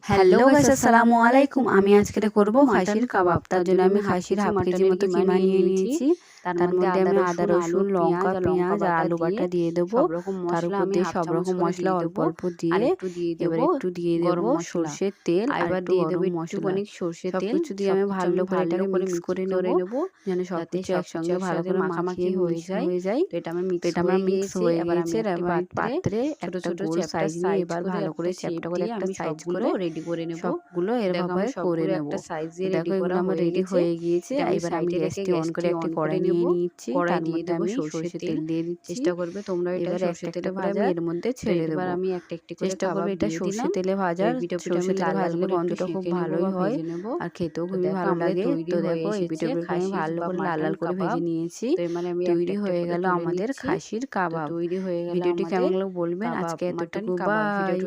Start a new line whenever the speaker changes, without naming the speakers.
Hello guys, আসসালামু আলাইকুম। আমি আজকে করব খাসির কাবাব। তার জন্য আমি খাসির হাফ কেজি মতো কিমা নিয়ে নিয়েছি। তার মধ্যে আমি আদা, রসুন, লঙ্কা, পেঁয়াজ আর আলু বাটা দিয়ে দেবো। তার উপর দিয়ে সব রকম মশলা অল্প অল্প দিয়ে এবার একটু দিয়ে দেবো সর্ষের তেল, এবার দিয়ে দেবো একটুখানি সর্ষের তেল। সবকিছু দিয়ে আমি ভালো করে এটাকে মিক্স করে নেব, যেন সবকিছু একসঙ্গে ভালো করে মাখামাখি হয়ে যায়। তো এটা আমার মিক্স হয়ে গিয়েছে। এবার পাত্রে একটা গোল সাইজ নিয়ে এবার ভালো করে চ্যাপটা করে একটা সাইজ করে রেডি করে নেব। সবগুলো এরভাবে করে নেব। দেখো এগুলো আমার রেডি হয়ে গিয়েছে। এবার আমি গ্যাসটি অন করে একটা কড়াই নিয়ে নিচ্ছি। তার মধ্যে আমি সরষের তেল দিয়ে দিচ্ছি। চেষ্টা করবে তোমরা এটা সরষের তেলে ভাজা এর মধ্যে ছেড়ে দেব। এবার আমি একটা একটি করে চেষ্টা করবে এটা সরষের তেলে ভাজা। সরষের তেলে ভাজলে গন্ধটা খুব ভালোই হয় আর খেতেও খুবই ভালো লাগে। তো দেখো এই পিঠেগুলো আমি ভালো করে লাল লাল করে ভেজে নিয়েছি। তৈরি হয়ে গেল আমাদের খাসির কাবাব। ভিডিওটি কেমন লাগলো বলবেন। আজকে এতটুকু, বাই।